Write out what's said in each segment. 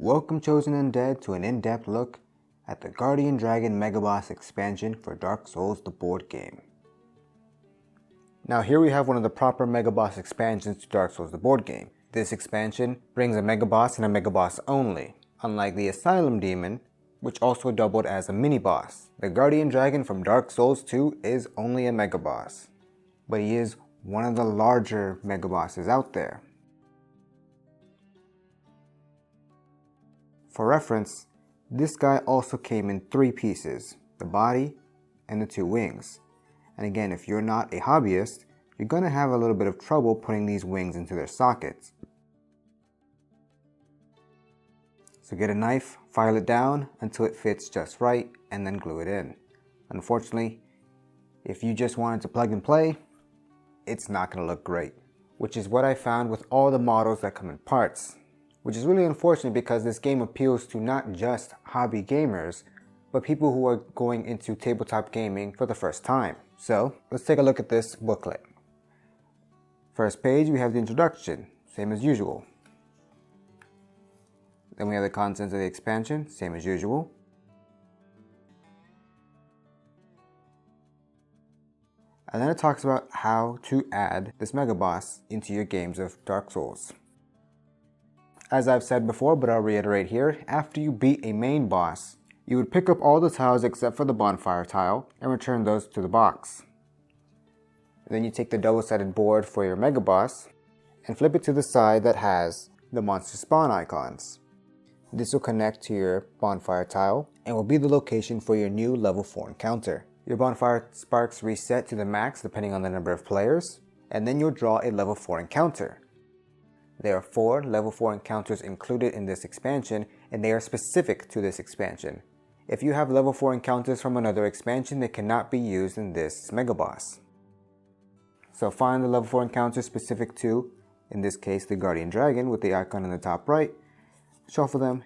Welcome Chosen Undead to an in-depth look at the Guardian Dragon Megaboss expansion for Dark Souls the board game. Now here we have one of the proper Megaboss expansions to Dark Souls the board game. This expansion brings a Megaboss and a Megaboss only, unlike the Asylum Demon, which also doubled as a mini-boss. The Guardian Dragon from Dark Souls 2 is only a Megaboss, but he is one of the larger Megabosses out there. For reference, this guy also came in 3 pieces, the body and the 2 wings. And again, if you're not a hobbyist, you're going to have a little bit of trouble putting these wings into their sockets. So get a knife, file it down until it fits just right, and then glue it in. Unfortunately, if you just wanted to plug and play, it's not going to look great, which is what I found with all the models that come in parts. Which is really unfortunate because this game appeals to not just hobby gamers, but people who are going into tabletop gaming for the first time. So let's take a look at this booklet. First page, we have the introduction, same as usual. Then we have the contents of the expansion, same as usual. And then it talks about how to add this Megaboss into your games of Dark Souls. As I've said before, but I'll reiterate here, after you beat a main boss, you would pick up all the tiles except for the bonfire tile and return those to the box. Then you take the double-sided board for your Megaboss and flip it to the side that has the monster spawn icons. This will connect to your bonfire tile and will be the location for your new level 4 encounter. Your bonfire sparks reset to the max depending on the number of players, and then you'll draw a level 4 encounter. There are 4 level 4 encounters included in this expansion, and they are specific to this expansion. If you have level 4 encounters from another expansion, they cannot be used in this Megaboss. So find the level 4 encounters specific to, in this case, the Guardian Dragon with the icon in the top right, shuffle them,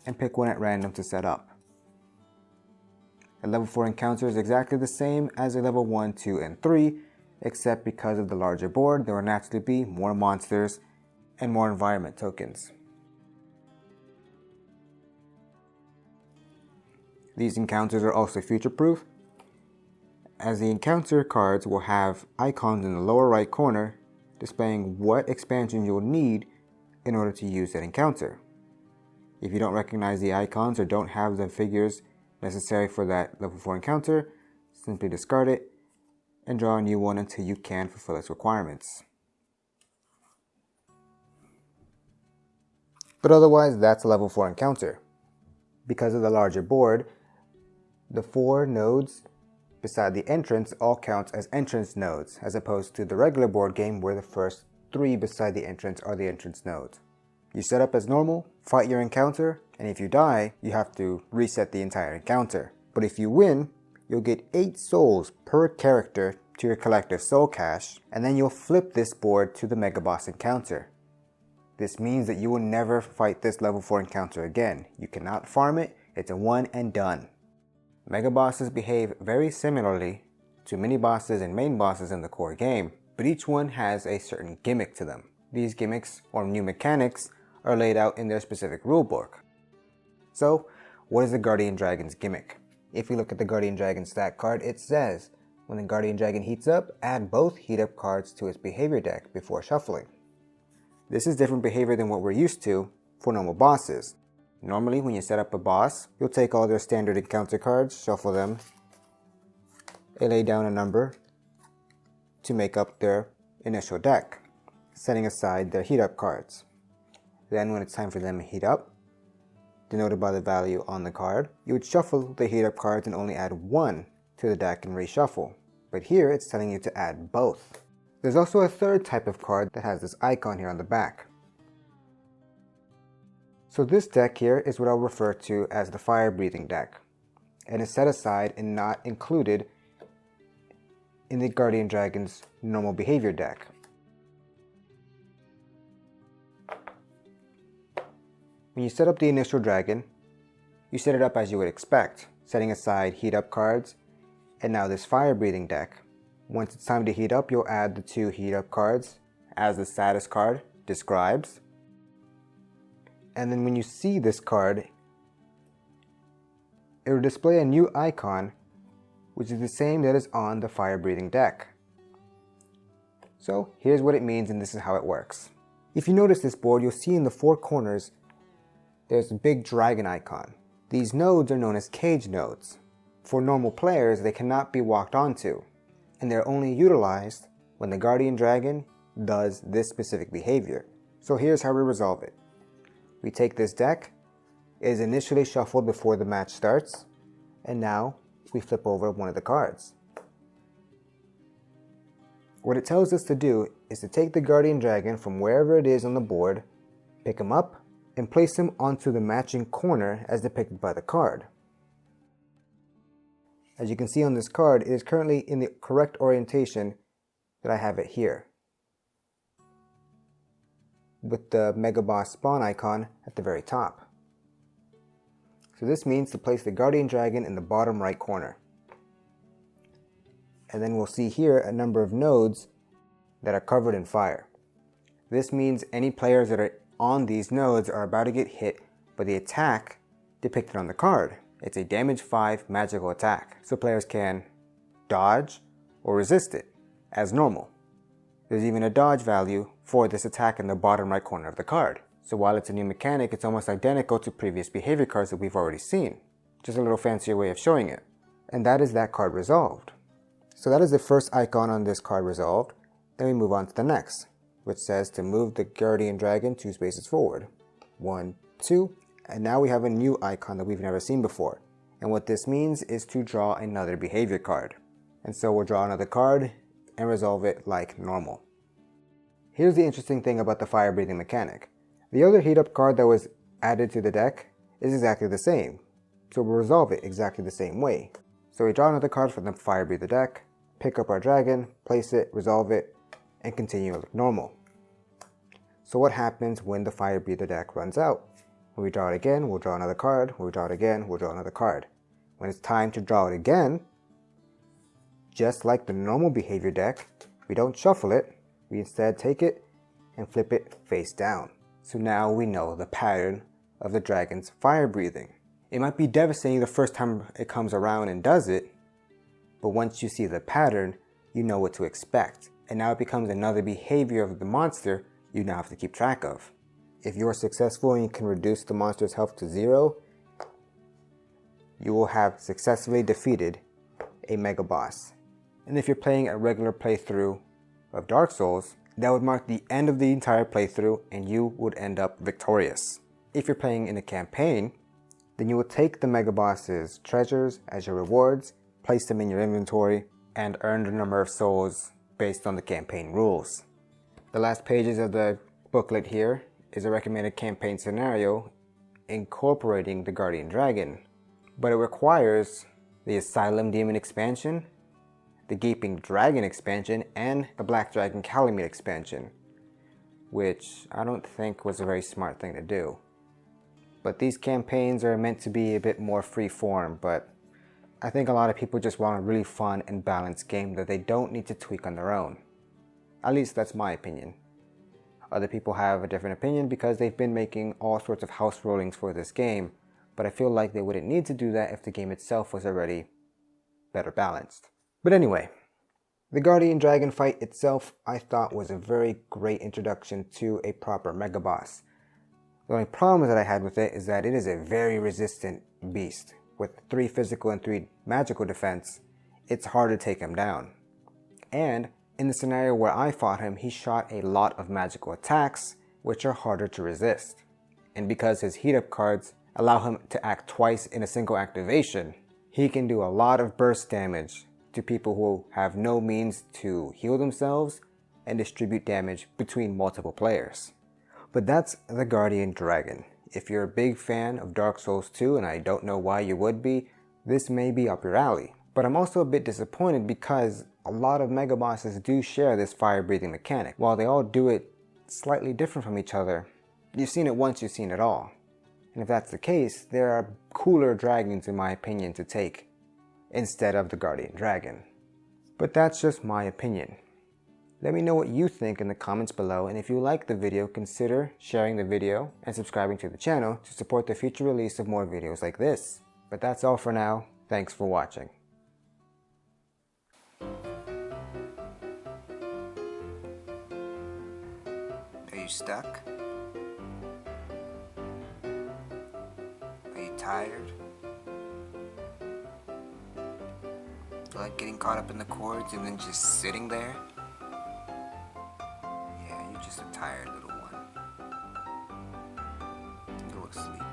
and pick one at random to set up. A level 4 encounter is exactly the same as a level 1, 2, and 3, except because of the larger board, there will naturally be more monsters and more environment tokens. These encounters are also future-proof, as the encounter cards will have icons in the lower right corner displaying what expansion you'll need in order to use that encounter. If you don't recognize the icons or don't have the figures necessary for that level 4 encounter, simply discard it and draw a new one until you can fulfill its requirements. But otherwise, that's a level 4 encounter. Because of the larger board, the 4 nodes beside the entrance all count as entrance nodes, as opposed to the regular board game where the first 3 beside the entrance are the entrance nodes. You set up as normal, fight your encounter, and if you die, you have to reset the entire encounter. But if you win, you'll get 8 souls per character to your collective soul cache, and then you'll flip this board to the Megaboss encounter. This means that you will never fight this level 4 encounter again. You cannot farm it, it's a one and done. Megabosses behave very similarly to mini-bosses and main bosses in the core game, but each one has a certain gimmick to them. These gimmicks, or new mechanics, are laid out in their specific rulebook. So, what is the Guardian Dragon's gimmick? If we look at the Guardian Dragon stat card, it says, when the Guardian Dragon heats up, add both heat up cards to its behavior deck before shuffling. This is different behavior than what we're used to for normal bosses. Normally, when you set up a boss, you'll take all their standard encounter cards, shuffle them, and lay down a number to make up their initial deck, setting aside their heat up cards. Then when it's time for them to heat up, denoted by the value on the card, you would shuffle the heat up cards and only add 1 to the deck and reshuffle. But here it's telling you to add both. There's also a third type of card that has this icon here on the back. So this deck here is what I'll refer to as the fire breathing deck, and is set aside and not included in the Guardian Dragon's normal behavior deck. When you set up the initial dragon, you set it up as you would expect, setting aside heat up cards, and now this fire breathing deck. Once it's time to heat up, you'll add the 2 heat up cards as the status card describes, And then when you see this card, it will display a new icon, which is the same that is on the fire-breathing deck. So here's what it means, and this is how it works. If you notice this board, you'll see in the four corners there's a big dragon icon. These nodes are known as cage nodes. For normal players, they cannot be walked onto, and they're only utilized when the guardian dragon does this specific behavior. So here's how we resolve it. We take this deck. It is initially shuffled before the match starts, and now we flip over one of the cards. What it tells us to do is to take the guardian dragon from wherever it is on the board, pick him up, and place him onto the matching corner as depicted by the card. As you can see on this card, it is currently in the correct orientation that I have it here, with the Mega Boss spawn icon at the very top. So this means to place the guardian dragon in the bottom right corner. And then we'll see here a number of nodes that are covered in fire. This means any players that are on these nodes are about to get hit by the attack depicted on the card. It's a damage 5 magical attack, so players can dodge or resist it as normal. There's even a dodge value for this attack in the bottom right corner of the card. So while it's a new mechanic, it's almost identical to previous behavior cards that we've already seen. Just a little fancier way of showing it. And that is that card resolved. So that is the first icon on this card resolved. Then we move on to the next, which says to move the guardian dragon 2 spaces forward. 1, 2, and now we have a new icon that we've never seen before. And what this means is to draw another behavior card. And so we'll draw another card and resolve it like normal. Here's the interesting thing about the fire breathing mechanic. The other heat up card that was added to the deck is exactly the same. So we'll resolve it exactly the same way. So we draw another card from the fire breather deck, pick up our dragon, place it, resolve it, and continue like normal. So what happens when the fire breather deck runs out? When we draw it again, we'll draw another card. When we draw it again, we'll draw another card. When it's time to draw it again, just like the normal behavior deck, we don't shuffle it. We instead take it and flip it face down. So now we know the pattern of the dragon's fire breathing. It might be devastating the first time it comes around and does it, but once you see the pattern, you know what to expect. And now it becomes another behavior of the monster you now have to keep track of. If you're successful and you can reduce the monster's health to 0, you will have successfully defeated a Mega Boss. And if you're playing a regular playthrough of Dark Souls, that would mark the end of the entire playthrough and you would end up victorious. If you're playing in a campaign, then you will take the Mega Boss's treasures as your rewards, place them in your inventory, and earn the number of souls based on the campaign rules. The last pages of the booklet here is a recommended campaign scenario incorporating the Guardian Dragon, but it requires the Asylum Demon expansion, the Gaping Dragon expansion, and the Black Dragon Calamite expansion, which I don't think was a very smart thing to do. But these campaigns are meant to be a bit more free-form, but I think a lot of people just want a really fun and balanced game that they don't need to tweak on their own. At least that's my opinion. Other people have a different opinion because they've been making all sorts of house rulings for this game, but I feel like they wouldn't need to do that if the game itself was already better balanced. But anyway, the Guardian Dragon fight itself I thought was a very great introduction to a proper Mega Boss. The only problem that I had with it is that it is a very resistant beast. With 3 physical and 3 magical defense, it's hard to take him down. And in the scenario where I fought him, he shot a lot of magical attacks, which are harder to resist. And because his heat up cards allow him to act twice in a single activation, he can do a lot of burst damage to people who have no means to heal themselves and distribute damage between multiple players. But that's the Guardian Dragon. If you're a big fan of Dark Souls 2, and I don't know why you would be, this may be up your alley. But I'm also a bit disappointed because a lot of Mega Bosses do share this fire breathing mechanic. While they all do it slightly different from each other, you've seen it once, you've seen it all. And if that's the case, there are cooler dragons in my opinion to take instead of the Guardian Dragon. But that's just my opinion. Let me know what you think in the comments below, and if you like the video, consider sharing the video and subscribing to the channel to support the future release of more videos like this. But that's all for now. Thanks for watching. Are you stuck? Are you tired? Like getting caught up in the chords and then just sitting there? Yeah, you're just a tired little one. Go to sleep.